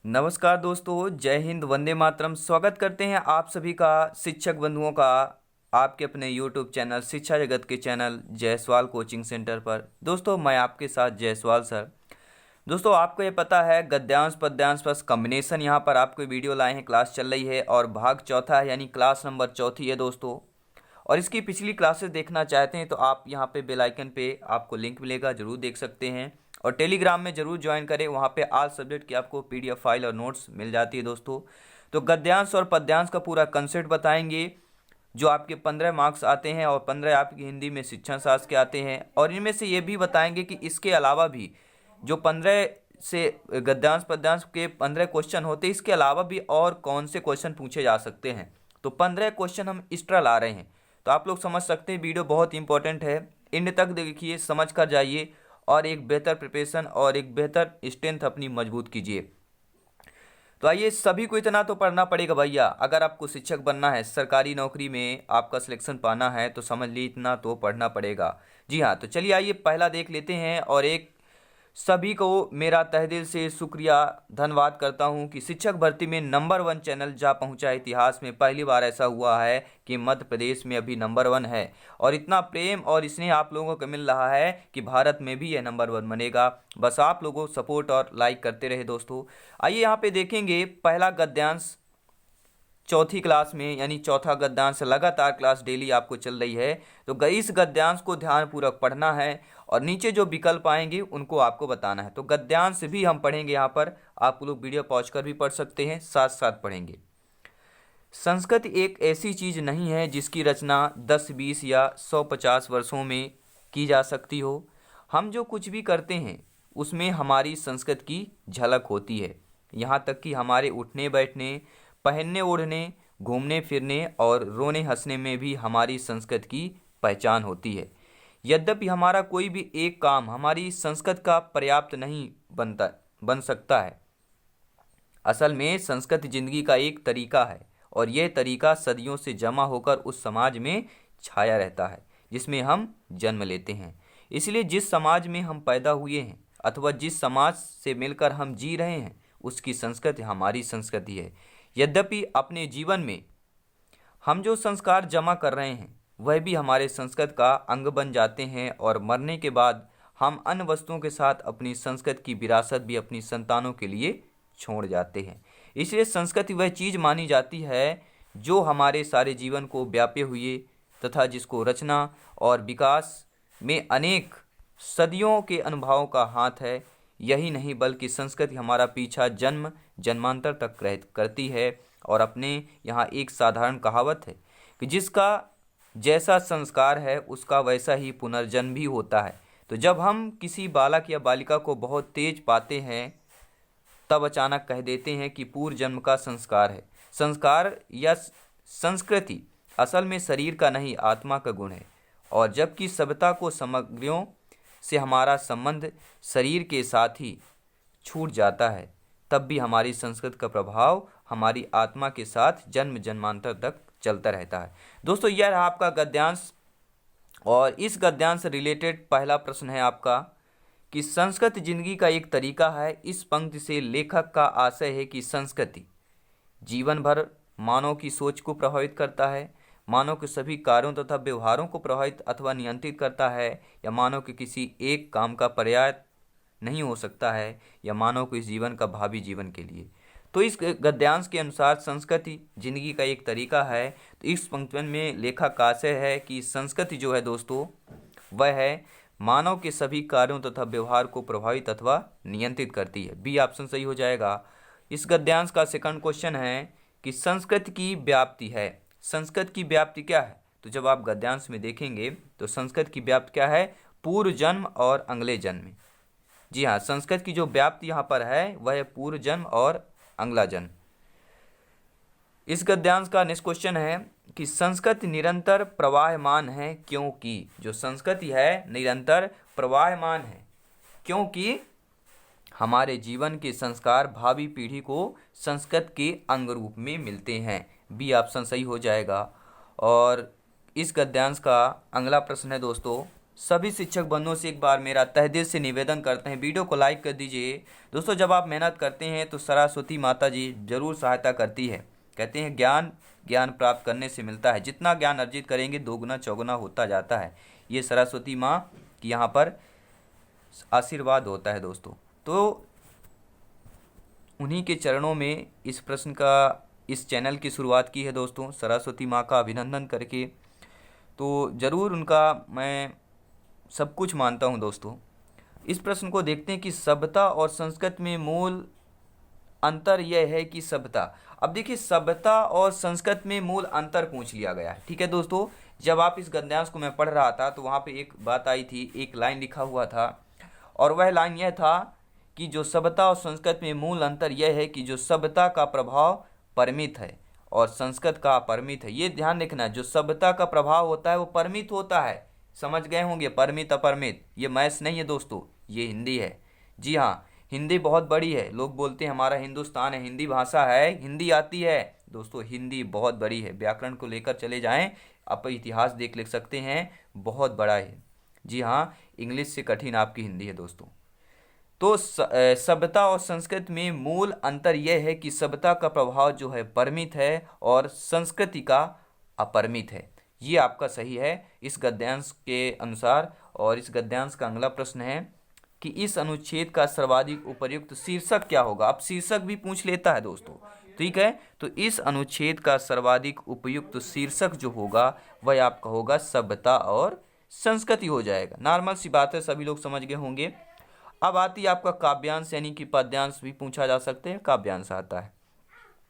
नमस्कार दोस्तों, जय हिंद, वंदे मातरम। स्वागत करते हैं आप सभी का, शिक्षक बंधुओं का, आपके अपने यूट्यूब चैनल शिक्षा जगत के चैनल जायसवाल कोचिंग सेंटर पर। दोस्तों मैं आपके साथ जायसवाल सर। दोस्तों आपको ये पता है गद्यांश पद्यांश प्लस कॉम्बिनेशन यहाँ पर आपको वीडियो लाए हैं, क्लास चल रही है और भाग चौथा है, यानी क्लास नंबर चौथी है दोस्तों। और इसकी पिछली क्लासेस देखना चाहते हैं तो आप यहाँ पे बेल आइकन पे आपको लिंक मिलेगा, जरूर देख सकते हैं। और टेलीग्राम में जरूर ज्वाइन करें, वहाँ पे ऑल सब्जेक्ट की आपको पीडीएफ फाइल और नोट्स मिल जाती है दोस्तों। तो गद्यांश और पद्यांश का पूरा कंसेप्ट बताएंगे, जो आपके 15 मार्क्स आते हैं और 15 आपकी हिंदी में शिक्षण शास्त्र के आते हैं। और इनमें से ये भी बताएंगे कि इसके अलावा भी जो 15 से गद्यांश पद्यांश के 15 क्वेश्चन होते हैं, इसके अलावा भी और कौन से क्वेश्चन पूछे जा सकते हैं। तो 15 क्वेश्चन हम एक्स्ट्रा ला रहे हैं, तो आप लोग समझ सकते हैं वीडियो बहुत इंपॉर्टेंट है। एंड तक देखिए, समझ कर जाइए और एक बेहतर प्रिपरेशन और एक बेहतर स्ट्रेंथ अपनी मजबूत कीजिए। तो आइए, सभी को इतना तो पढ़ना पड़ेगा भैया। अगर आपको शिक्षक बनना है, सरकारी नौकरी में आपका सिलेक्शन पाना है, तो समझ लीजिए इतना तो पढ़ना पड़ेगा। जी हाँ, तो चलिए आइए पहला देख लेते हैं। और एक सभी को मेरा तहे दिल से शुक्रिया धन्यवाद करता हूं कि शिक्षक भर्ती में नंबर 1 चैनल जा पहुंचा है। इतिहास में पहली बार ऐसा हुआ है कि मध्य प्रदेश में अभी नंबर 1 है। और इतना प्रेम और स्नेह आप लोगों को मिल रहा है कि भारत में भी यह नंबर 1 बनेगा। बस आप लोगों सपोर्ट और लाइक करते रहे दोस्तों। आइए यहाँ पे देखेंगे पहला गद्यांश चौथी क्लास में, यानी चौथा गद्यांश लगातार क्लास डेली आपको चल रही है। तो इस गद्यांश को ध्यानपूर्वक पढ़ना है और नीचे जो विकल्प आएंगे उनको आपको बताना है। तो गद्यांश भी हम पढ़ेंगे, यहाँ पर आप लोग वीडियो पॉज कर भी पढ़ सकते हैं, साथ साथ पढ़ेंगे। संस्कृत एक ऐसी चीज नहीं है जिसकी रचना 10, 20 या 150 वर्षों में की जा सकती हो। हम जो कुछ भी करते हैं उसमें हमारी संस्कृत की झलक होती है। यहाँ तक कि हमारे उठने बैठने, पहनने ओढ़ने, घूमने फिरने और रोने हंसने में भी हमारी संस्कृत की पहचान होती है। यद्यपि हमारा कोई भी एक काम हमारी संस्कृत का पर्याप्त नहीं बन सकता है। असल में संस्कृत जिंदगी का एक तरीका है और यह तरीका सदियों से जमा होकर उस समाज में छाया रहता है जिसमें हम जन्म लेते हैं। इसलिए जिस समाज में हम पैदा हुए हैं अथवा जिस समाज से मिलकर हम जी रहे हैं, उसकी संस्कृति हमारी संस्कृति है। यद्यपि अपने जीवन में हम जो संस्कार जमा कर रहे हैं वह भी हमारे संस्कृत का अंग बन जाते हैं और मरने के बाद हम अन्य वस्तुओं के साथ अपनी संस्कृत की विरासत भी अपनी संतानों के लिए छोड़ जाते हैं। इसलिए संस्कृति वह चीज़ मानी जाती है जो हमारे सारे जीवन को व्यापे हुए तथा जिसको रचना और विकास में अनेक सदियों के अनुभवों का हाथ है। यही नहीं बल्कि संस्कृति हमारा पीछा जन्म जन्मांतर तक करती है। और अपने यहाँ एक साधारण कहावत है कि जिसका जैसा संस्कार है उसका वैसा ही पुनर्जन्म भी होता है। तो जब हम किसी बालक या बालिका को बहुत तेज पाते हैं तब अचानक कह देते हैं कि पूर्व जन्म का संस्कार है। संस्कार या संस्कृति असल में शरीर का नहीं, आत्मा का गुण है। और जबकि सभ्यता को सामग्रियों से हमारा संबंध शरीर के साथ ही छूट जाता है, तब भी हमारी संस्कृत का प्रभाव हमारी आत्मा के साथ जन्म जन्मांतर तक चलता रहता है। दोस्तों यह रहा आपका गद्यांश। और इस गद्यांश से रिलेटेड पहला प्रश्न है आपका कि संस्कृत जिंदगी का एक तरीका है। इस पंक्ति से लेखक का आशय है कि संस्कृति जीवन भर मानव की सोच को प्रभावित करता है, मानव के सभी कार्यों तथा व्यवहारों को प्रभावित अथवा नियंत्रित करता है, या मानव के किसी एक काम का पर्याय नहीं हो सकता है, या मानव को इस जीवन का भावी जीवन के लिए। तो इस गद्यांश के अनुसार संस्कृति जिंदगी का एक तरीका है। तो इस पंक्ति में लेखक का आशय है कि संस्कृति जो है दोस्तों वह है मानव के सभी कार्यों तथा व्यवहार को प्रभावित अथवा नियंत्रित करती है। बी ऑप्शन सही हो जाएगा। इस गद्यांश का सेकंड क्वेश्चन है कि संस्कृत की व्याप्ति है। संस्कृत की व्याप्ति क्या है? तो जब आप गद्यांश में देखेंगे तो संस्कृत की व्याप्ति क्या है? पूर्व जन्म और अगले जन्म। जी हाँ, संस्कृत की जो व्याप्ति यहाँ पर है वह है पूर्व जन्म और अगला जन्म। इस गद्यांश का नेक्स्ट क्वेश्चन है कि संस्कृति निरंतर प्रवाहमान है क्योंकि। जो संस्कृति है निरंतर प्रवाहमान है क्योंकि हमारे जीवन के संस्कार भावी पीढ़ी को संस्कृत के अंग रूप में मिलते हैं। बी ऑप्शन सही हो जाएगा। और इस गद्यांश का अगला प्रश्न है दोस्तों, सभी शिक्षक बंधुओं से एक बार मेरा तहे दिल से निवेदन करते हैं, वीडियो को लाइक कर दीजिए। दोस्तों, जब आप मेहनत करते हैं तो सरस्वती माता जी जरूर सहायता करती है। कहते हैं ज्ञान ज्ञान प्राप्त करने से मिलता है, जितना ज्ञान अर्जित करेंगे दोगुना चौगुना होता जाता है। ये सरस्वती माँ की यहाँ पर आशीर्वाद होता है दोस्तों। तो उन्हीं के चरणों में इस प्रश्न का, इस चैनल की शुरुआत की है दोस्तों, सरस्वती माँ का अभिनंदन करके। तो ज़रूर उनका मैं सब कुछ मानता हूँ दोस्तों। इस प्रश्न को देखते हैं कि सभ्यता और संस्कृत में मूल अंतर यह है कि सभ्यता, अब देखिए सभ्यता और संस्कृत में मूल अंतर पूछ लिया गया है। ठीक है दोस्तों, जब आप इस गद्यांश को मैं पढ़ रहा था तो वहाँ पे एक बात आई थी, एक लाइन लिखा हुआ था, और वह लाइन यह था कि जो सभ्यता और संस्कृत में मूल अंतर यह है कि जो सभ्यता का प्रभाव परिमित है और संस्कृत का अपरिमित है। ये ध्यान रखना, जो सभ्यता का प्रभाव होता है वो परिमित होता है। समझ गए होंगे, परिमित अपरिमित, ये मैथ्स नहीं है दोस्तों, ये हिंदी है। जी हाँ, हिंदी बहुत बड़ी है। लोग बोलते हैं हमारा हिंदुस्तान है, हिंदी भाषा है, हिंदी आती है दोस्तों, हिंदी बहुत बड़ी है। व्याकरण को लेकर चले जाएं, आप इतिहास देख सकते हैं, बहुत बड़ा है। जी हाँ, इंग्लिश से कठिन आपकी हिंदी है दोस्तों। तो सभ्यता और संस्कृत में मूल अंतर यह है कि सभ्यता का प्रभाव जो है परिमित है और संस्कृति का अपरिमित है। ये आपका सही है इस गद्यांश के अनुसार। और इस गद्यांश का अगला प्रश्न है कि इस अनुच्छेद का सर्वाधिक उपयुक्त शीर्षक क्या होगा। अब शीर्षक भी पूछ लेता है दोस्तों, ठीक है। तो इस अनुच्छेद का सर्वाधिक उपयुक्त शीर्षक जो होगा वह आपका होगा सभ्यता और संस्कृति हो जाएगा। नॉर्मल सी बात है, सभी लोग समझ गए होंगे। अब आती है आपका काव्यांश, यानी कि पद्यांश भी पूछा जा सकते हैं, काव्यांश आता है।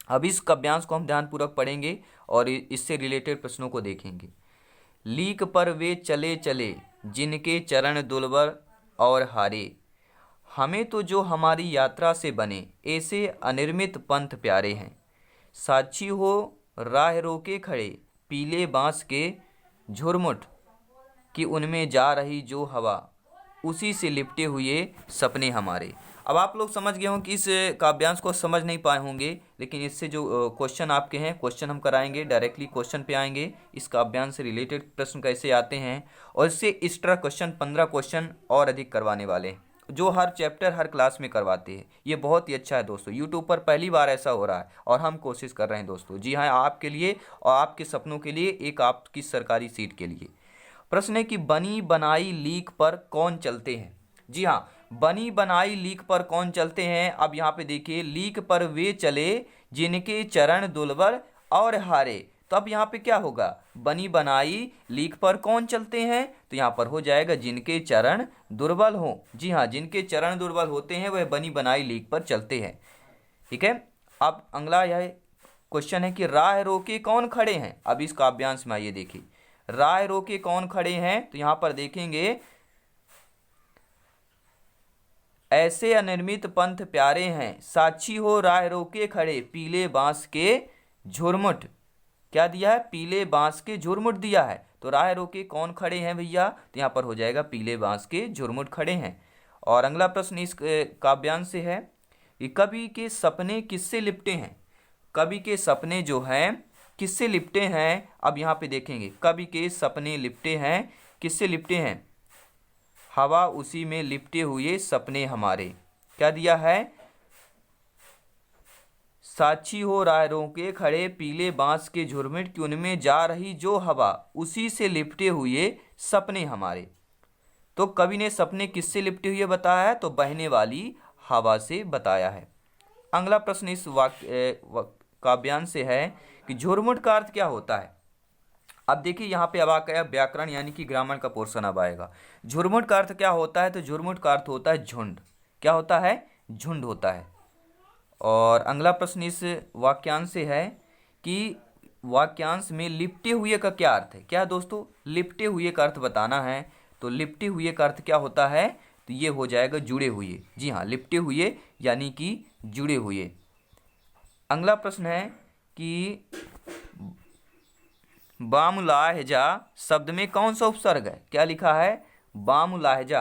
अब इस काव्यांश को हम ध्यानपूर्वक पढ़ेंगे और इससे रिलेटेड प्रश्नों को देखेंगे। लीक पर वे चले चले जिनके चरण दुर्लभ और हारे, हमें तो जो हमारी यात्रा से बने ऐसे अनिर्मित पंथ प्यारे हैं। साक्षी हो राह रोके खड़े पीले बांस के झुरमुट, कि उनमें जा रही जो हवा उसी से लिपटे हुए सपने हमारे। अब आप लोग समझ गए हों कि इस काव्यांश को समझ नहीं पाए होंगे, लेकिन इससे जो क्वेश्चन आपके हैं, क्वेश्चन हम कराएंगे, डायरेक्टली क्वेश्चन पे आएंगे। इस काव्यांश से रिलेटेड प्रश्न कैसे आते हैं, और इससे एक्स्ट्रा क्वेश्चन 15 क्वेश्चन और अधिक करवाने वाले हैं, जो हर चैप्टर हर क्लास में करवाते हैं। ये बहुत ही अच्छा है दोस्तों, यूट्यूब पर पहली बार ऐसा हो रहा है और हम कोशिश कर रहे हैं दोस्तों। जी हाँ, आपके लिए और आपके सपनों के लिए, एक आपकी सरकारी सीट के लिए। प्रश्न है कि बनी बनाई लीक पर कौन चलते हैं। जी हाँ, बनी बनाई लीक पर कौन चलते हैं। अब यहाँ पे देखिए, लीक पर वे चले जिनके चरण दुर्बल और हारे। तो अब यहाँ पे क्या होगा, बनी बनाई लीक पर कौन चलते हैं, तो यहाँ पर हो जाएगा जिनके चरण दुर्बल हो। जी हाँ, जिनके चरण दुर्बल होते हैं वह बनी बनाई लीक पर चलते हैं। ठीक है। अब अगला यह क्वेश्चन है कि राह रोके कौन खड़े हैं। अब इस काव्यांश में आइए देखिए, राह रोके कौन खड़े हैं, तो यहां पर देखेंगे ऐसे अनिर्मित पंथ प्यारे हैं। साक्षी हो राह रोके खड़े पीले बांस के झुरमुट, क्या दिया है, पीले बांस के झुरमुट दिया है। तो राह रोके कौन खड़े हैं भैया, तो यहां पर हो जाएगा पीले बांस के झुरमुट खड़े हैं। और अगला प्रश्न इस काव्यांश से है कि कवि के सपने किससे लिपटे हैं। कवि के सपने जो हैं किससे लिपटे हैं। अब यहाँ पे देखेंगे, कवि के सपने लिपटे हैं, किससे लिपटे हैं, हवा उसी में लिपटे हुए सपने हमारे। क्या दिया है, साक्षी हो राह रोके खड़े पीले बांस के झुरमुट, कि उनमें जा रही जो हवा उसी से लिपटे हुए सपने हमारे। तो कवि ने सपने किससे लिपटे हुए बताया है, तो बहने वाली हवा से बताया है। अगला प्रश्न इस काव्यांश से है कि झुरमुट का अर्थ क्या होता है। अब देखिए यहाँ पे अब आ गया व्याकरण यानी कि ग्रामर का पोर्शन अब आएगा। झुरमुट का अर्थ क्या होता है, तो झुरमुट का अर्थ होता है झुंड। क्या होता है, झुंड होता है। और अगला प्रश्न इस वाक्यांश से है कि वाक्यांश में लिपटे हुए का क्या अर्थ है। क्या दोस्तों, लिपटे हुए का अर्थ बताना है। तो लिपटे हुए का अर्थ क्या होता है, तो ये हो जाएगा जुड़े हुए। जी हाँ, लिपटे हुए यानी कि जुड़े हुए। अगला प्रश्न है कि बामुलाहजा शब्द में कौन सा उपसर्ग है। क्या लिखा है, बामुलाहजा।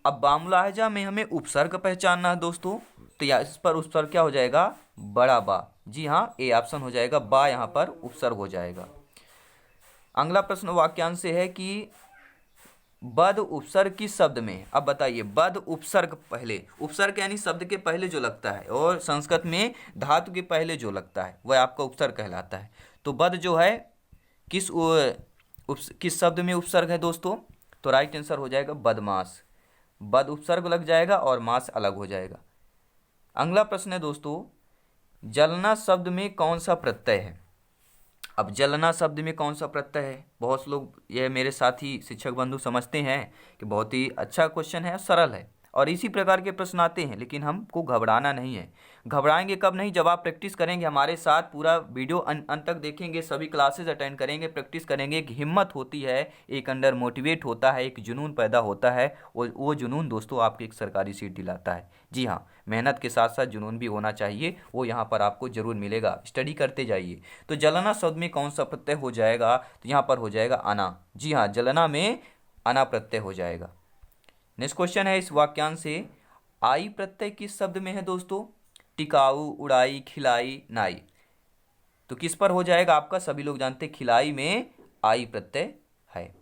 अब बामुलाहजा में हमें उपसर्ग पहचानना है दोस्तों, तो इस पर उपसर्ग क्या हो जाएगा, बड़ा बा। जी हाँ, ए ऑप्शन हो जाएगा, बा यहाँ पर उपसर्ग हो जाएगा। अगला प्रश्न वाक्यांश से है कि बद उपसर्ग किस शब्द में है? अब बताइए, बद उपसर्ग पहले, उपसर्ग यानी शब्द के पहले जो लगता है, और संस्कृत में धातु के पहले जो लगता है वह आपका उपसर्ग कहलाता है। तो बद जो है किस शब्द में उपसर्ग है दोस्तों? तो राइट आंसर हो जाएगा बदमाश। बद उपसर्ग लग जाएगा और मास अलग हो जाएगा। अगला प्रश्न है दोस्तों, जलना शब्द में कौन सा प्रत्यय है? अब जलना शब्द में कौन सा प्रत्यय है? बहुत से लोग, ये मेरे साथी शिक्षक बंधु समझते हैं कि बहुत ही अच्छा क्वेश्चन है, सरल है, और इसी प्रकार के प्रश्न आते हैं, लेकिन हमको घबराना नहीं है। घबराएंगे कब नहीं? जब आप प्रैक्टिस करेंगे हमारे साथ, पूरा वीडियो अंत तक देखेंगे, सभी क्लासेस अटेंड करेंगे, प्रैक्टिस करेंगे। एक हिम्मत होती है, एक अंदर मोटिवेट होता है, एक जुनून पैदा होता है, वो जुनून दोस्तों आपकी एक सरकारी सीट दिलाता है। जी हाँ, मेहनत के साथ साथ जुनून भी होना चाहिए, वो यहाँ पर आपको जरूर मिलेगा। स्टडी करते जाइए। तो जलना शब्द में कौन सा प्रत्यय हो जाएगा? तो यहाँ पर हो जाएगा अना। जी हाँ, जलना में अना प्रत्यय हो जाएगा। नेक्स्ट क्वेश्चन है इस वाक्यांश से, आई प्रत्यय किस शब्द में है दोस्तों? टिकाऊ, उड़ाई, खिलाई, नाई। तो किस पर हो जाएगा आपका? सभी लोग जानते हैं खिलाई में आई प्रत्यय है।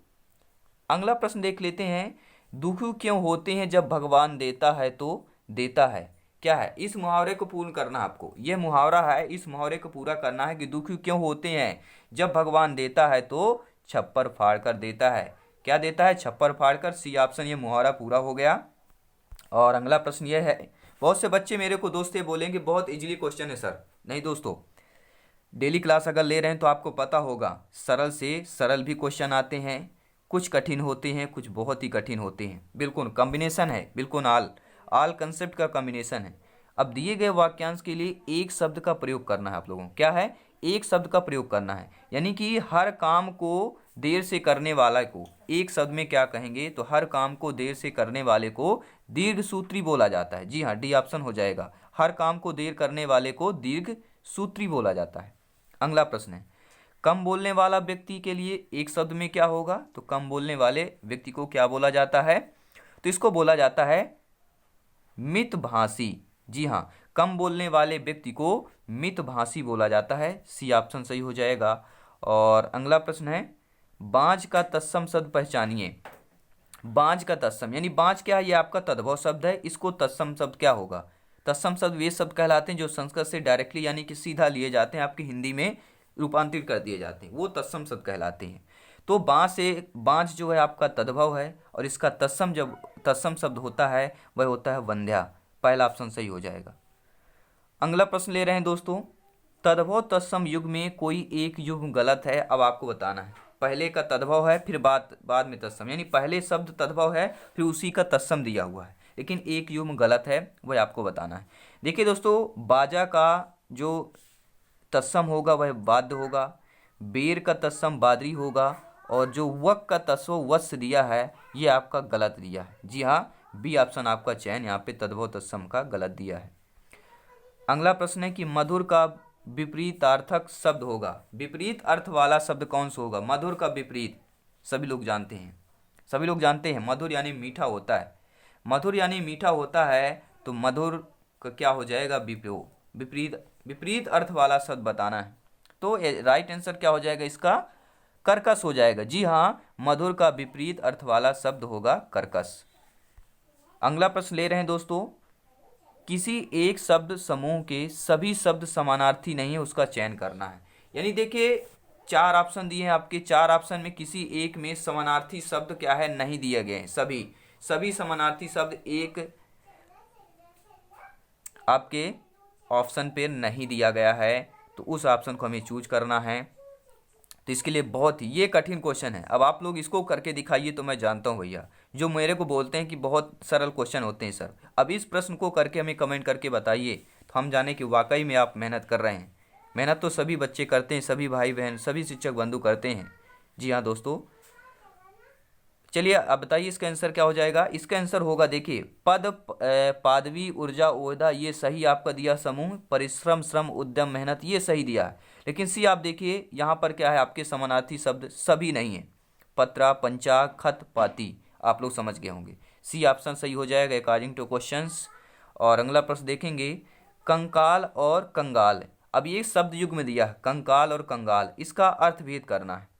अगला प्रश्न देख लेते हैं, दुखी क्यों होते हैं जब भगवान देता है तो देता है? क्या है? इस मुहावरे को पूर्ण करना आपको, यह मुहावरा है, इस मुहावरे को पूरा करना है कि दुखी क्यों होते हैं जब भगवान देता है तो छप्पर फाड़ कर देता है। क्या देता है? छप्पर फाड़ कर। सी ऑप्शन, ये मुहावरा पूरा हो गया। और अगला प्रश्न यह है, बहुत से बच्चे मेरे को दोस्त ये बोलेंगे बहुत इजीली क्वेश्चन है सर। नहीं दोस्तों, डेली क्लास अगर ले रहे हैं तो आपको पता होगा, सरल से सरल भी क्वेश्चन आते हैं, कुछ कठिन होते हैं, कुछ बहुत ही कठिन होते हैं। बिल्कुल कॉम्बिनेशन है, बिल्कुल आल कंसेप्ट का कॉम्बिनेशन है। अब दिए गए वाक्यांश के लिए एक शब्द का प्रयोग करना है आप लोगों को। क्या है? एक शब्द का प्रयोग करना है, यानी कि हर काम को देर से करने वाला को एक शब्द में क्या कहेंगे? तो हर काम को देर से करने वाले को दीर्घ सूत्री बोला जाता है। जी हाँ, डी ऑप्शन हो जाएगा। हर काम को देर करने वाले को दीर्घ सूत्री बोला जाता है। अगला प्रश्न है, कम बोलने वाला व्यक्ति के लिए एक शब्द में क्या होगा? तो कम बोलने वाले व्यक्ति को क्या बोला जाता है? तो इसको बोला जाता है मितभाषी। जी हाँ, कम बोलने वाले व्यक्ति को मितभाषी बोला जाता है। सी ऑप्शन सही हो जाएगा। और अगला प्रश्न है, बाँझ का तत्सम शब्द पहचानिए। बाँझ का तत्सम यानी बाँझ क्या है? ये आपका तद्भव शब्द है, इसको तत्सम शब्द क्या होगा? तत्सम शब्द वे शब्द कहलाते हैं जो संस्कृत से डायरेक्टली यानी कि सीधा लिए जाते हैं, आपकी हिंदी में रूपांतरित कर दिए जाते हैं, वो तत्सम शब्द कहलाते हैं। तो बाँझ जो है आपका तद्भव है, और इसका तत्सम जब तत्सम शब्द होता है वह होता है वंध्या। पहला ऑप्शन सही हो जाएगा। अगला प्रश्न ले रहे हैं दोस्तों, तद्भव तत्सम युग में कोई एक युग गलत है। अब आपको बताना है, पहले का तद्भव है फिर बाद में तत्सम, यानी पहले शब्द तद्भव है फिर उसी का तत्सम दिया हुआ है, लेकिन एक युग गलत है, वह आपको बताना है। देखिए दोस्तों, बाजा का जो तत्सम होगा वह वाद्य होगा, बेर का तत्सम बादरी होगा, और जो वक का तत्व वत्स दिया है ये आपका गलत दिया है। जी हाँ, बी ऑप्शन आपका चयन यहाँ पे तद्भव तत्सम का गलत दिया है। अगला प्रश्न है कि मधुर का विपरीतार्थक शब्द होगा। विपरीत अर्थ वाला शब्द कौन सा होगा? मधुर का विपरीत सभी लोग जानते हैं, मधुर यानी मीठा होता है। मधुर यानी मीठा होता है, तो मधुर का क्या हो जाएगा? विपरीत अर्थ वाला शब्द बताना है। तो राइट आंसर क्या हो जाएगा इसका? कर्कश हो जाएगा। जी हाँ, मधुर का विपरीत अर्थ वाला शब्द होगा कर्कश। अगला प्रश्न ले रहे हैं दोस्तों, किसी एक शब्द समूह के सभी शब्द समानार्थी नहीं है, उसका चयन करना है। यानी देखिए, 4 ऑप्शन दिए हैं आपके, 4 ऑप्शन में किसी एक में समानार्थी शब्द क्या है? नहीं दिए गए हैं। सभी समानार्थी शब्द एक आपके ऑप्शन पे नहीं दिया गया है, तो उस ऑप्शन को हमें चूज करना है। तो इसके लिए बहुत ही ये कठिन क्वेश्चन है। अब आप लोग इसको करके दिखाइए तो मैं जानता हूँ भैया, जो मेरे को बोलते हैं कि बहुत सरल क्वेश्चन होते हैं सर, अब इस प्रश्न को करके हमें कमेंट करके बताइए, तो हम जाने कि वाकई में आप मेहनत कर रहे हैं। मेहनत तो सभी बच्चे करते हैं, सभी भाई बहन, सभी शिक्षक बंधु करते हैं। जी हाँ दोस्तों, चलिए अब बताइए इसका आंसर क्या हो जाएगा? इसका आंसर होगा, देखिए, पद, पादवी, ऊर्जा, ओहदा, ये सही आपका दिया समूह, परिश्रम, श्रम, उद्यम, मेहनत, ये सही दिया है। लेकिन सी आप देखिए यहाँ पर क्या है, आपके समानार्थी शब्द सभी नहीं है। पत्रा, पंचा, खत, पाती, आप लोग समझ गए होंगे। सी ऑप्शन सही हो जाएगा अकॉर्डिंग टू क्वेश्चंस। और अगला प्रश्न देखेंगे, कंकाल और कंगाल। अब ये शब्द युग में दिया है, कंकाल और कंगाल, इसका अर्थ भेद करना है।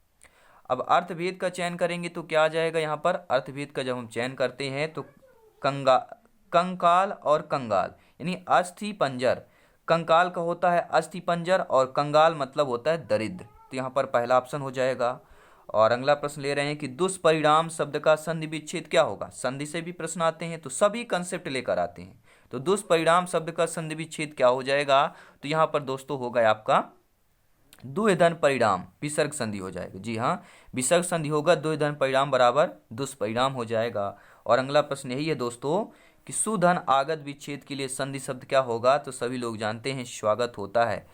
अब अर्थभेद का चयन करेंगे तो क्या आ जाएगा यहाँ पर, अर्थभेद का जब हम चयन करते हैं तो कंगा कंकाल और कंगाल यानी अस्थि पंजर। कंकाल का होता है अस्थि पंजर और कंगाल मतलब होता है दरिद्र। तो यहाँ पर पहला ऑप्शन हो जाएगा। और अगला प्रश्न ले रहे हैं कि दुष्परिणाम शब्द का संधि विच्छेद क्या होगा। संधि से भी प्रश्न आते हैं तो सभी कंसेप्ट लेकर आते हैं। तो दुष्परिणाम शब्द का संधि विच्छेद क्या हो जाएगा, तो यहाँ पर दोस्तों होगा आपका द्विधन परिणाम, विसर्ग संधि हो जाएगा। जी हाँ, विसर्ग संधि होगा, द्विधन परिणाम बराबर दुष्परिणाम हो जाएगा। और अगला प्रश्न यही है दोस्तों कि सुधन आगत विच्छेद के लिए संधि शब्द क्या होगा, तो सभी लोग जानते हैं स्वागत होता है।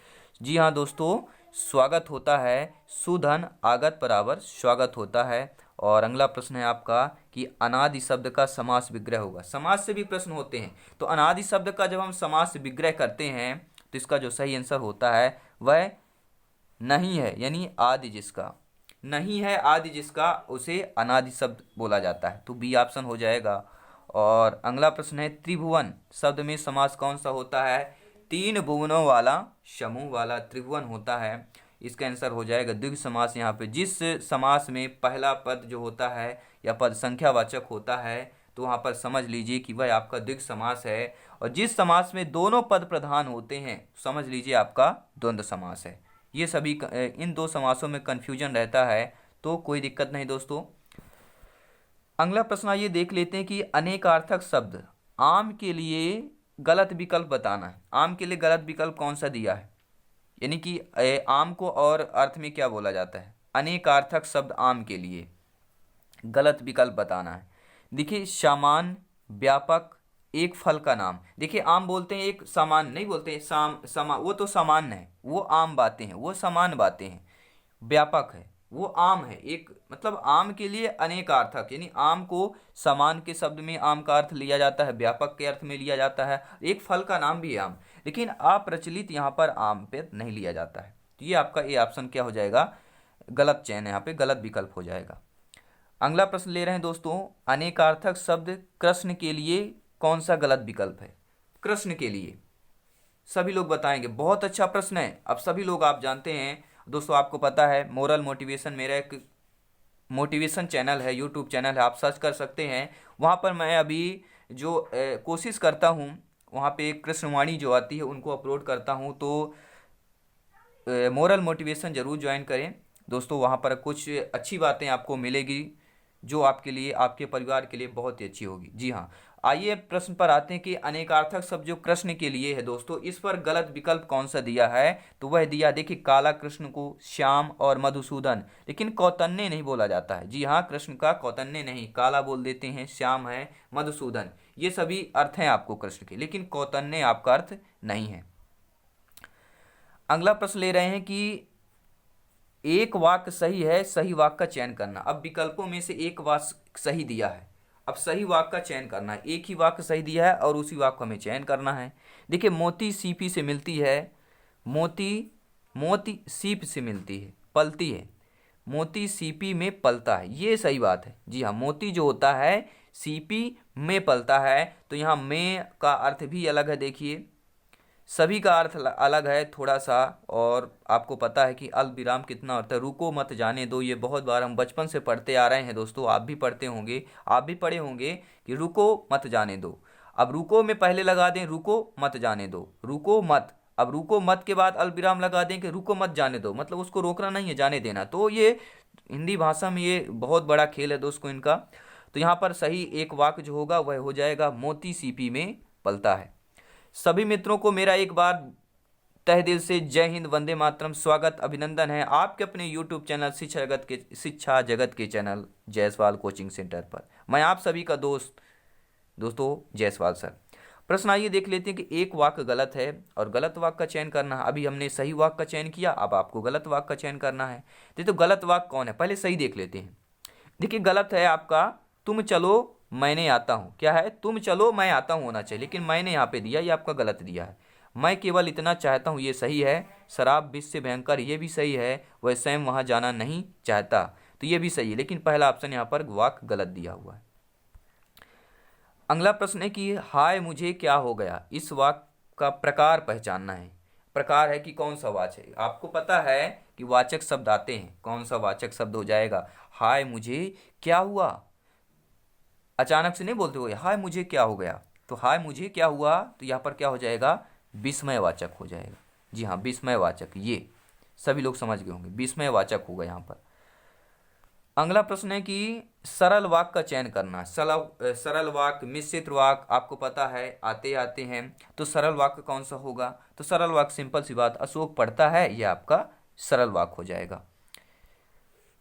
जी हाँ दोस्तों, स्वागत होता है, सुधन आगत बराबर स्वागत होता है। और अगला प्रश्न है आपका कि अनादि शब्द का समास विग्रह होगा। समास से भी प्रश्न होते हैं, तो अनादि शब्द का जब हम समास विग्रह करते हैं तो इसका जो सही आंसर होता है वह नहीं है, यानी आदि जिसका नहीं है, आदि जिसका, उसे अनादि शब्द बोला जाता है। तो बी ऑप्शन हो जाएगा। और अगला प्रश्न है त्रिभुवन शब्द में समास कौन सा होता है, तीन भुवनों वाला समूह वाला त्रिभुवन होता है। इसका आंसर हो जाएगा द्विग समास। यहाँ पे जिस समास में पहला पद जो होता है या पद संख्यावाचक होता है तो वहाँ पर समझ लीजिए कि वह आपका द्विग समास है। और जिस समास में दोनों पद प्रधान होते हैं समझ लीजिए आपका द्वंद्व समास है। ये सभी इन दो समासों में कन्फ्यूजन रहता है तो कोई दिक्कत नहीं दोस्तों। अगला प्रश्न ये देख लेते हैं कि अनेकार्थक शब्द आम के लिए गलत विकल्प बताना है। आम के लिए गलत विकल्प कौन सा दिया है, यानी कि आम को और अर्थ में क्या बोला जाता है। अनेकार्थक शब्द आम के लिए गलत विकल्प बताना है। देखिए सामान्य, व्यापक, एक फल का नाम। देखिए आम बोलते हैं, एक सामान्य नहीं बोलते हैं। वो तो सामान्य है, वो आम बातें हैं, वो समान बातें हैं। व्यापक है, वो आम है, एक मतलब आम के लिए अनेकार्थक, यानी आम को समान के शब्द में आम का अर्थ लिया जाता है, व्यापक के अर्थ में लिया जाता है। एक फल का नाम भी है आम, लेकिन अप्रचलित यहाँ पर आम पे नहीं लिया जाता है। तो ये आपका ए ऑप्शन क्या हो जाएगा, गलत चयन है, यहाँ पे गलत विकल्प हो जाएगा। अगला प्रश्न ले रहे हैं दोस्तों, अनेकार्थक शब्द कृष्ण के लिए कौन सा गलत विकल्प है। कृष्ण के लिए सभी लोग बताएंगे, बहुत अच्छा प्रश्न है। अब सभी लोग आप जानते हैं दोस्तों, आपको पता है मोरल मोटिवेशन मेरा एक मोटिवेशन चैनल है, यूट्यूब चैनल है, आप सर्च कर सकते हैं। वहाँ पर मैं अभी जो कोशिश करता हूँ, वहाँ पे एक कृष्णवाणी जो आती है उनको अपलोड करता हूँ। तो मोरल मोटिवेशन ज़रूर ज्वाइन करें दोस्तों, वहाँ पर कुछ अच्छी बातें आपको मिलेगी जो आपके लिए, आपके परिवार के लिए बहुत ही अच्छी होगी। जी हाँ, आइए प्रश्न पर आते हैं कि अनेकार्थक शब्द जो कृष्ण के लिए है दोस्तों, इस पर गलत विकल्प कौन सा दिया है, तो वह दिया देखिए काला कृष्ण को, श्याम और मधुसूदन, लेकिन कौतन्य नहीं बोला जाता है। जी हाँ, कृष्ण का कौतन्य नहीं, काला बोल देते हैं, श्याम है, मधुसूदन, ये सभी अर्थ हैं आपको कृष्ण के, लेकिन कौतन्य आपका अर्थ नहीं है। अगला प्रश्न ले रहे हैं कि एक वाक्य सही है, सही वाक्य का चयन करना। अब विकल्पों में से एक वाक्य सही दिया है, अब सही वाक्य का चयन करना है। एक ही वाक्य सही दिया है और उसी वाक्य को हमें चयन करना है। देखिए मोती सीपी से मिलती है, मोती सीप से मिलती है, पलती है, मोती सीपी में पलता है, ये सही बात है। जी हाँ, मोती जो होता है सीपी में पलता है। तो यहाँ में का अर्थ भी अलग है, देखिए सभी का अर्थ अलग है थोड़ा सा। और आपको पता है कि अल्पविराम कितना अर्थ है, रुको मत जाने दो, ये बहुत बार हम बचपन से पढ़ते आ रहे हैं दोस्तों, आप भी पढ़ते होंगे, आप भी पढ़े होंगे कि रुको मत जाने दो। अब रुको में पहले लगा दें रुको मत जाने दो, रुको मत, अब रुको मत के बाद अल्पविराम लगा दें कि रुको मत जाने दो, मतलब उसको रोकना नहीं है, जाने देना। तो ये हिंदी भाषा में ये बहुत बड़ा खेल है दोस्तों इनका। तो यहाँ पर सही एक वाक्य जो होगा वह हो जाएगा मोती सीपी में पलता है। सभी मित्रों को मेरा एक बार तहे दिल से जय हिंद, वंदे मातरम, स्वागत, अभिनंदन है आपके अपने यूट्यूब चैनल शिक्षा जगत के चैनल जायसवाल कोचिंग सेंटर पर। मैं आप सभी का दोस्तों जायसवाल सर। प्रश्न आइए देख लेते हैं कि एक वाक्य गलत है और गलत वाक्य का चयन करना है। अभी हमने सही वाक्य का चयन किया, अब आपको गलत वाक्य का चयन करना है। तो गलत वाक्य कौन है, पहले सही देख लेते हैं। देखिए गलत है आपका तुम चलो मैंने आता हूँ, क्या है, तुम चलो मैं आता हूँ होना चाहिए, लेकिन मैंने यहाँ पे दिया, ये आपका गलत दिया है। मैं केवल इतना चाहता हूँ, ये सही है। शराब विष से भयंकर, ये भी सही है। वह स्वयं वहाँ जाना नहीं चाहता, तो ये भी सही है, लेकिन पहला ऑप्शन यहाँ पर वाक्य गलत दिया हुआ है। अगला प्रश्न है कि हाय मुझे क्या हो गया, इस वाक्य का प्रकार पहचानना है। प्रकार है कि कौन सा वाचक, आपको पता है कि वाचक शब्द आते हैं, कौन सा वाचक शब्द हो जाएगा। हाय मुझे क्या हुआ, अचानक से नहीं बोलते हुए हाय मुझे क्या हो गया, तो हाय मुझे क्या हुआ, तो यहाँ पर क्या हो जाएगा, विस्मयवाचक हो जाएगा। जी हाँ, विस्मयवाचक, ये सभी लोग समझ गए होंगे, विस्मयवाचक होगा यहाँ पर। अगला प्रश्न है कि सरल वाक्य का चयन करना। सरल वाक्य, मिश्रित वाक्य आपको पता है आते आते हैं, तो सरल वाक्य कौन सा होगा, तो सरल वाक्य सिंपल सी बात, अशोक पढ़ता है, यह आपका सरल वाक्य हो जाएगा।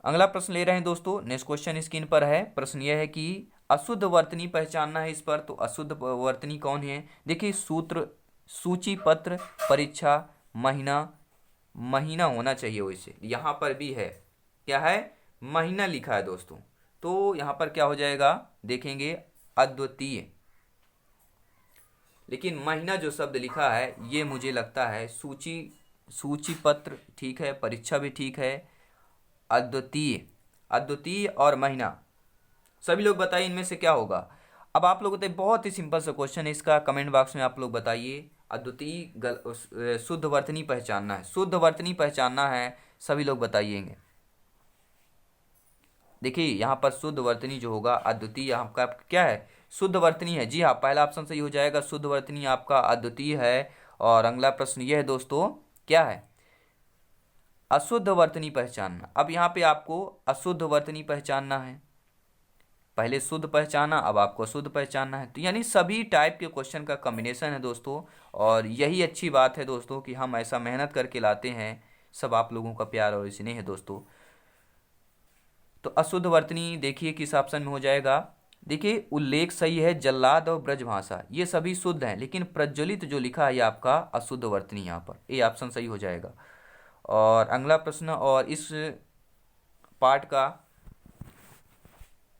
अगला प्रश्न ले रहे हैं दोस्तों, नेक्स्ट क्वेश्चन स्क्रीन पर है। प्रश्न यह है कि अशुद्ध वर्तनी पहचानना है इस पर, तो अशुद्ध वर्तनी कौन है। देखिए सूत्र, सूची पत्र, परीक्षा, महीना, महीना होना चाहिए वैसे, यहाँ पर भी है, क्या है, महीना लिखा है दोस्तों, तो यहाँ पर क्या हो जाएगा, देखेंगे अद्वितीय, लेकिन महीना जो शब्द लिखा है ये मुझे लगता है सूची, सूची पत्र ठीक है, परीक्षा भी ठीक है, अद्वितीय, अद्वितीय और महीना, सभी लोग बताइए इनमें से क्या होगा। अब आप लोग बताइए, बहुत ही सिंपल सा क्वेश्चन है इसका, कमेंट बॉक्स में आप लोग बताइए। अद्वितीय शुद्ध वर्तनी पहचानना है, शुद्ध वर्तनी पहचानना है, सभी लोग बताइएंगे। देखिए यहाँ पर शुद्ध वर्तनी जो होगा अद्वितीय, आपका क्या है, शुद्ध वर्तनी है। जी हाँ, पहला ऑप्शन सही हो जाएगा, शुद्ध वर्तनी आपका अद्वितीय है। और अगला प्रश्न यह है दोस्तों, क्या है, अशुद्ध वर्तनी पहचानना। अब यहाँ पे आपको अशुद्ध वर्तनी पहचानना है, पहले शुद्ध पहचाना, अब आपको अशुद्ध पहचानना है, तो यानी सभी टाइप के क्वेश्चन का कॉम्बिनेशन है दोस्तों। और यही अच्छी बात है दोस्तों कि हम ऐसा मेहनत करके लाते हैं, सब आप लोगों का प्यार और स्नेह है दोस्तों। तो अशुद्ध वर्तनी देखिए किस ऑप्शन में हो जाएगा। देखिए उल्लेख सही है, जल्लाद और ब्रजभाषा ये सभी शुद्ध हैं, लेकिन प्रज्वलित जो लिखा है ये आपका अशुद्ध वर्तनी, यहाँ पर ये ऑप्शन सही हो जाएगा। और अगला प्रश्न और इस पार्ट का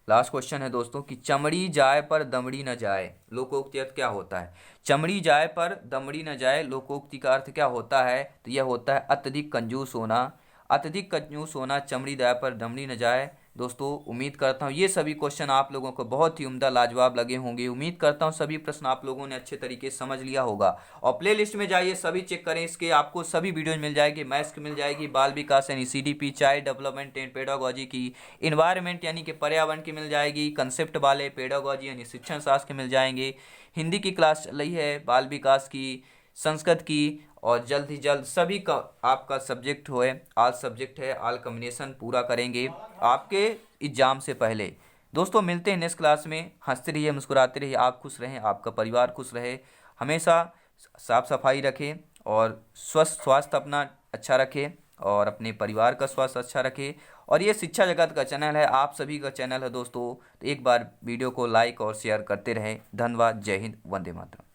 लास्ट क्वेश्चन है दोस्तों कि चमड़ी जाए पर दमड़ी न जाए, लोकोक्ति अर्थ क्या होता है। चमड़ी जाए पर दमड़ी न जाए, लोकोक्ति का अर्थ क्या होता है, तो यह होता है अत्यधिक कंजूस होना, अत्यधिक कंजूस होना, चमड़ी जाए पर दमड़ी न जाए। दोस्तों उम्मीद करता हूँ ये सभी क्वेश्चन आप लोगों को बहुत ही उम्दा लाजवाब लगे होंगे, उम्मीद करता हूँ सभी प्रश्न आप लोगों ने अच्छे तरीके से समझ लिया होगा। और प्ले लिस्ट में जाइए, सभी चेक करें, इसके आपको सभी वीडियो मिल जाएगी, मैथ्स की मिल जाएगी, बाल विकास यानी CDP, child development and pedagogy की, इन्वायरमेंट यानी कि पर्यावरण की मिल जाएगी, कंसेप्ट वाले पेडागोजी यानी शिक्षण शास्त्र के मिल जाएंगे, हिंदी की क्लास चल रही है, बाल विकास की, संस्कृत की, और जल्द ही जल्द सभी का आपका सब्जेक्ट हो है, ऑल सब्जेक्ट है, ऑल कॉम्बिनेशन पूरा करेंगे आपके एग्जाम से पहले। दोस्तों मिलते हैं नेक्स्ट क्लास में, हंसते रहिए, मुस्कुराते रहिए, आप खुश रहें, आपका परिवार खुश रहे, हमेशा साफ सफाई रखें और स्वस्थ स्वास्थ्य अपना अच्छा रखें और अपने परिवार का स्वास्थ्य अच्छा रखें। और ये शिक्षा जगत का चैनल है, आप सभी का चैनल है दोस्तों, तो एक बार वीडियो को लाइक और शेयर करते रहें। धन्यवाद, जय हिंद, वंदे मातरम।